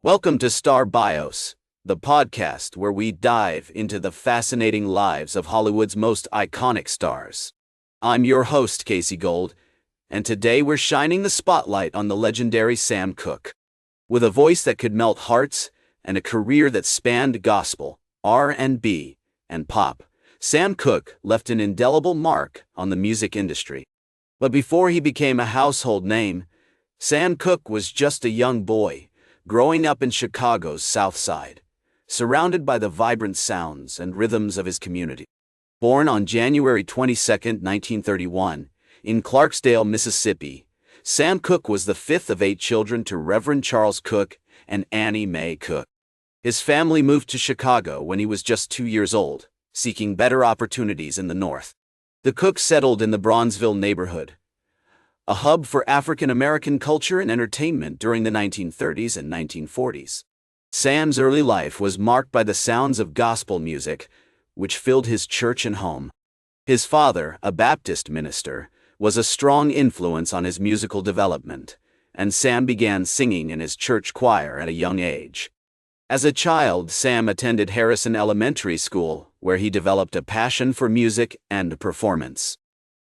Welcome to Star Bios, the podcast where we dive into the fascinating lives of Hollywood's most iconic stars. I'm your host, Casey Gold, and today we're shining the spotlight on the legendary Sam Cooke. With a voice that could melt hearts and a career that spanned gospel, R&B, and pop, Sam Cooke left an indelible mark on the music industry. But before he became a household name, Sam Cooke was just a young boy, growing up in Chicago's South Side, surrounded by the vibrant sounds and rhythms of his community. Born on January 22, 1931, in Clarksdale, Mississippi, Sam Cooke was the fifth of 8 children to Reverend Charles Cooke and Annie Mae Cooke. His family moved to Chicago when he was just 2 years old, seeking better opportunities in the North. The Cookes settled in the Bronzeville neighborhood, a hub for African-American culture and entertainment during the 1930s and 1940s. Sam's early life was marked by the sounds of gospel music, which filled his church and home. His father, a Baptist minister, was a strong influence on his musical development, and Sam began singing in his church choir at a young age. As a child, Sam attended Harrison Elementary School, where he developed a passion for music and performance.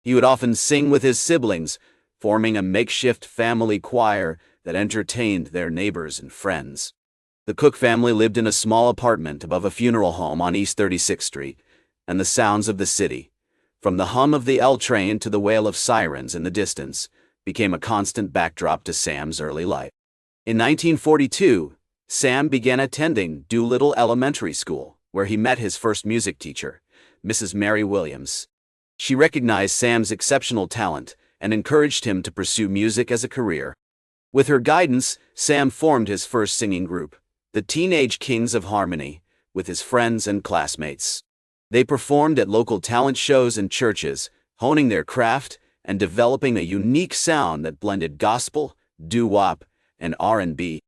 He would often sing with his siblings, forming a makeshift family choir that entertained their neighbors and friends. The Cooke family lived in a small apartment above a funeral home on East 36th Street, and the sounds of the city, from the hum of the L train to the wail of sirens in the distance, became a constant backdrop to Sam's early life. In 1942, Sam began attending Doolittle Elementary School, where he met his first music teacher, Mrs. Mary Williams. She recognized Sam's exceptional talent and encouraged him to pursue music as a career. With her guidance, Sam formed his first singing group, the Teenage Kings of Harmony, with his friends and classmates. They performed at local talent shows and churches, honing their craft and developing a unique sound that blended gospel, doo-wop, and R&B.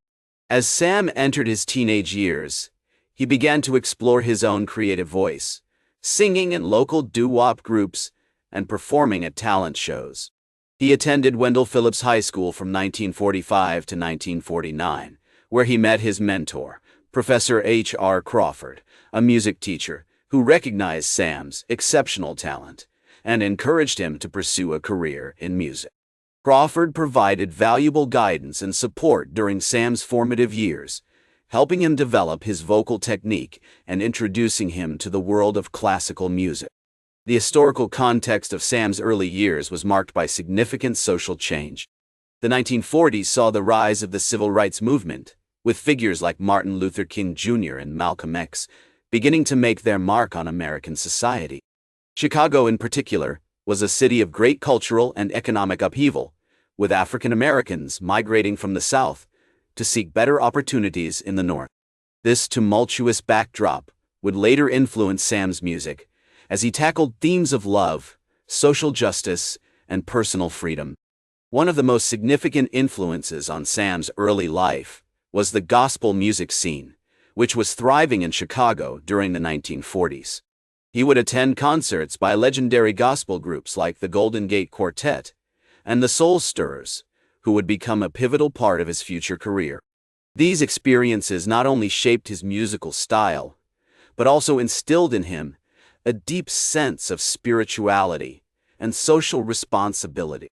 As Sam entered his teenage years, he began to explore his own creative voice, singing in local doo-wop groups and performing at talent shows. He attended Wendell Phillips High School from 1945 to 1949, where he met his mentor, Professor H.R. Crawford, a music teacher who recognized Sam's exceptional talent and encouraged him to pursue a career in music. Crawford provided valuable guidance and support during Sam's formative years, helping him develop his vocal technique and introducing him to the world of classical music. The historical context of Sam's early years was marked by significant social change. The 1940s saw the rise of the civil rights movement, with figures like Martin Luther King Jr. and Malcolm X beginning to make their mark on American society. Chicago, in particular, was a city of great cultural and economic upheaval, with African Americans migrating from the South to seek better opportunities in the North. This tumultuous backdrop would later influence Sam's music, as he tackled themes of love, social justice, and personal freedom. One of the most significant influences on Sam's early life was the gospel music scene, which was thriving in Chicago during the 1940s. He would attend concerts by legendary gospel groups like the Golden Gate Quartet and the Soul Stirrers, who would become a pivotal part of his future career. These experiences not only shaped his musical style, but also instilled in him a deep sense of spirituality and social responsibility.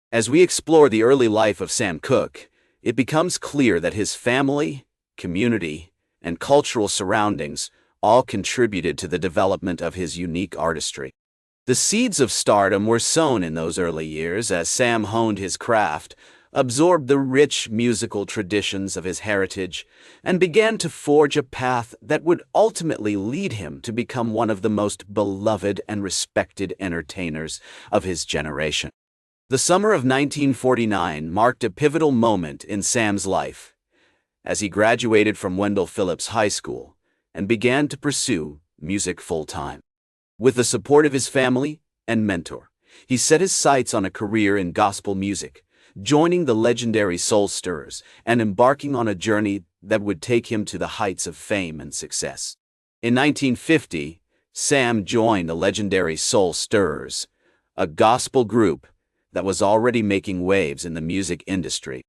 As we explore the early life of Sam Cooke, it becomes clear that his family, community, and cultural surroundings all contributed to the development of his unique artistry. The seeds of stardom were sown in those early years as Sam honed his craft, absorbed the rich musical traditions of his heritage, and began to forge a path that would ultimately lead him to become one of the most beloved and respected entertainers of his generation. The summer of 1949 marked a pivotal moment in Sam's life, as he graduated from Wendell Phillips High School and began to pursue music full-time. With the support of his family and mentor, he set his sights on a career in gospel music, joining the legendary Soul Stirrers and embarking on a journey that would take him to the heights of fame and success. In 1950, Sam joined the legendary Soul Stirrers, a gospel group that was already making waves in the music industry.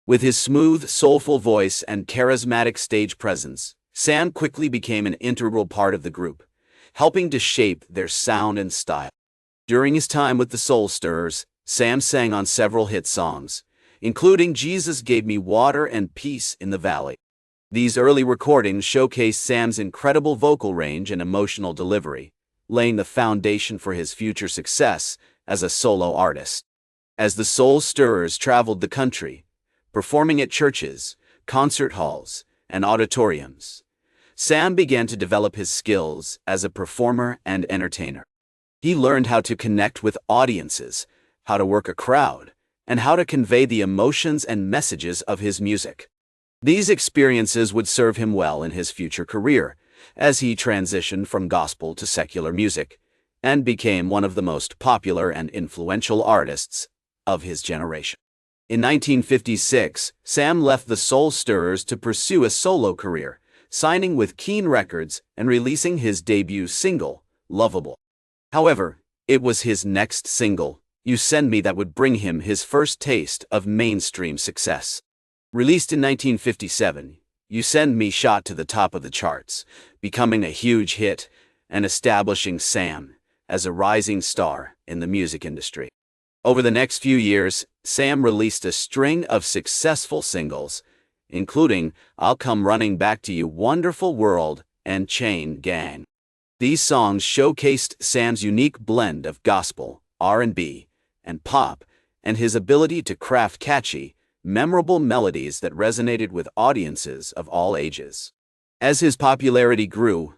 With his smooth, soulful voice and charismatic stage presence, Sam quickly became an integral part of the group, helping to shape their sound and style. During his time with the Soul Stirrers, Sam sang on several hit songs, including Jesus Gave Me Water and Peace in the Valley. These early recordings showcased Sam's incredible vocal range and emotional delivery, laying the foundation for his future success as a solo artist. As the Soul Stirrers traveled the country, performing at churches, concert halls, and auditoriums, Sam began to develop his skills as a performer and entertainer. He learned how to connect with audiences, how to work a crowd, and how to convey the emotions and messages of his music. These experiences would serve him well in his future career, as he transitioned from gospel to secular music, and became one of the most popular and influential artists of his generation. In 1956, Sam left the Soul Stirrers to pursue a solo career, signing with Keen Records and releasing his debut single, Lovable. However, it was his next single, You Send Me, that would bring him his first taste of mainstream success. Released in 1957, You Send Me shot to the top of the charts, becoming a huge hit and establishing Sam as a rising star in the music industry. Over the next few years, Sam released a string of successful singles, including I'll Come Running Back to You, Wonderful World, and Chain Gang. These songs showcased Sam's unique blend of gospel, R&B, and pop, and his ability to craft catchy, memorable melodies that resonated with audiences of all ages. As his popularity grew,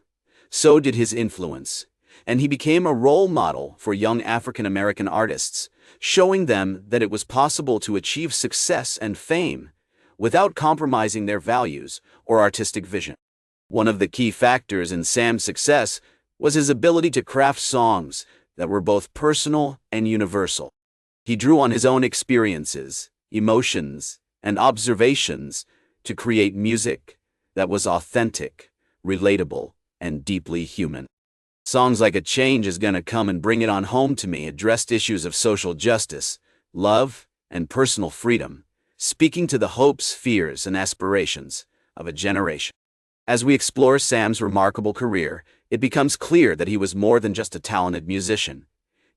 so did his influence, and he became a role model for young African American artists, showing them that it was possible to achieve success and fame without compromising their values or artistic vision. One of the key factors in Sam's success was his ability to craft songs that were both personal and universal. He drew on his own experiences, emotions, and observations to create music that was authentic, relatable, and deeply human. Songs like A Change Is Gonna Come and Bring It On Home to Me addressed issues of social justice, love, and personal freedom, speaking to the hopes, fears, and aspirations of a generation. As we explore Sam's remarkable career, it becomes clear that he was more than just a talented musician.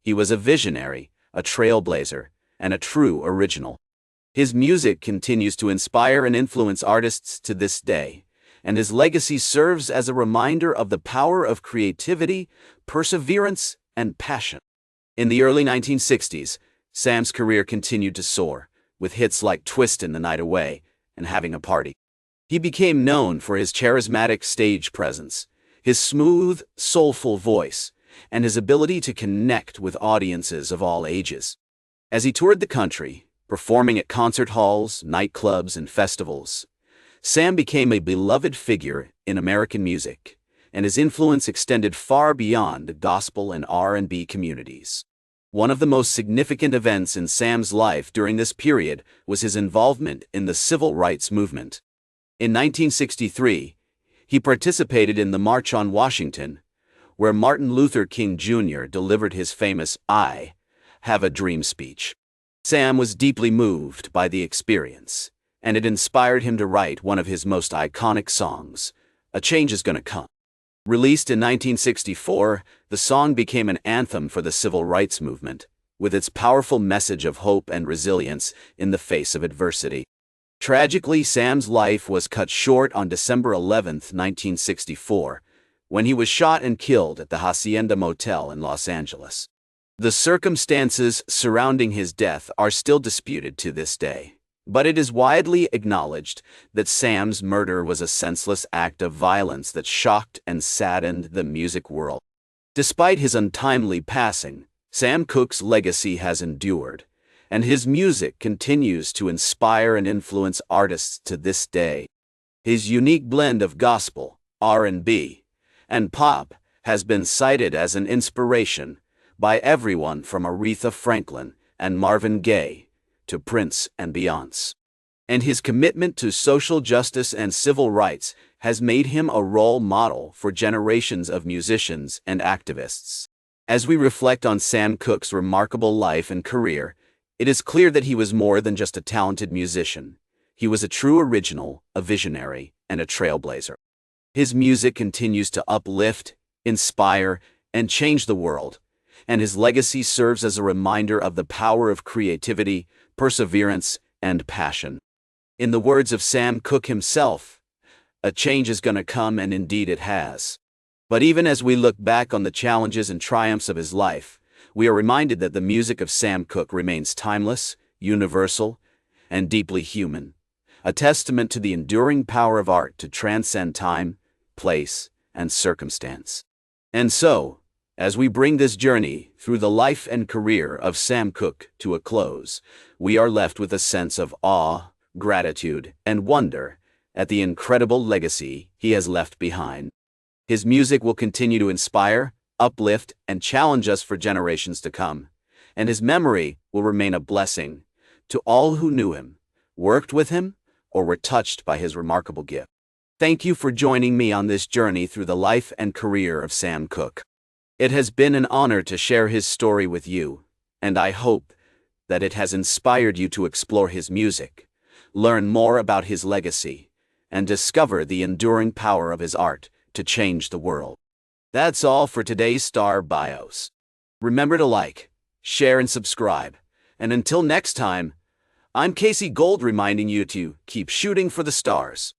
He was a visionary, a trailblazer, and a true original. His music continues to inspire and influence artists to this day, and his legacy serves as a reminder of the power of creativity, perseverance, and passion. In the early 1960s, Sam's career continued to soar, with hits like Twistin' the Night Away and Having a Party. He became known for his charismatic stage presence, his smooth, soulful voice, and his ability to connect with audiences of all ages. As he toured the country, performing at concert halls, nightclubs, and festivals, Sam became a beloved figure in American music, and his influence extended far beyond the gospel and R&B communities. One of the most significant events in Sam's life during this period was his involvement in the civil rights movement. In 1963, he participated in the March on Washington, where Martin Luther King Jr. delivered his famous "I Have a Dream" speech. Sam was deeply moved by the experience, and it inspired him to write one of his most iconic songs, A Change Is Gonna Come. Released in 1964, the song became an anthem for the civil rights movement, with its powerful message of hope and resilience in the face of adversity. Tragically, Sam's life was cut short on December 11, 1964, when he was shot and killed at the Hacienda Motel in Los Angeles. The circumstances surrounding his death are still disputed to this day, but it is widely acknowledged that Sam's murder was a senseless act of violence that shocked and saddened the music world. Despite his untimely passing, Sam Cooke's legacy has endured, and his music continues to inspire and influence artists to this day. His unique blend of gospel, R&B, and pop has been cited as an inspiration by everyone from Aretha Franklin and Marvin Gaye to Prince and Beyoncé. And his commitment to social justice and civil rights has made him a role model for generations of musicians and activists. As we reflect on Sam Cooke's remarkable life and career, it is clear that he was more than just a talented musician. He was a true original, a visionary, and a trailblazer. His music continues to uplift, inspire, and change the world, and his legacy serves as a reminder of the power of creativity, perseverance, and passion. In the words of Sam Cooke himself, "A change is gonna come, and indeed it has." But even as we look back on the challenges and triumphs of his life, we are reminded that the music of Sam Cooke remains timeless, universal, and deeply human, a testament to the enduring power of art to transcend time, place, and circumstance. And so, as we bring this journey through the life and career of Sam Cooke to a close, we are left with a sense of awe, gratitude, and wonder at the incredible legacy he has left behind. His music will continue to inspire, uplift, and challenge us for generations to come, and his memory will remain a blessing to all who knew him, worked with him, or were touched by his remarkable gift. Thank you for joining me on this journey through the life and career of Sam Cooke. It has been an honor to share his story with you, and I hope that it has inspired you to explore his music, learn more about his legacy, and discover the enduring power of his art to change the world. That's all for today's Star Bios. Remember to like, share, and subscribe. And until next time, I'm Casey Gold reminding you to keep shooting for the stars.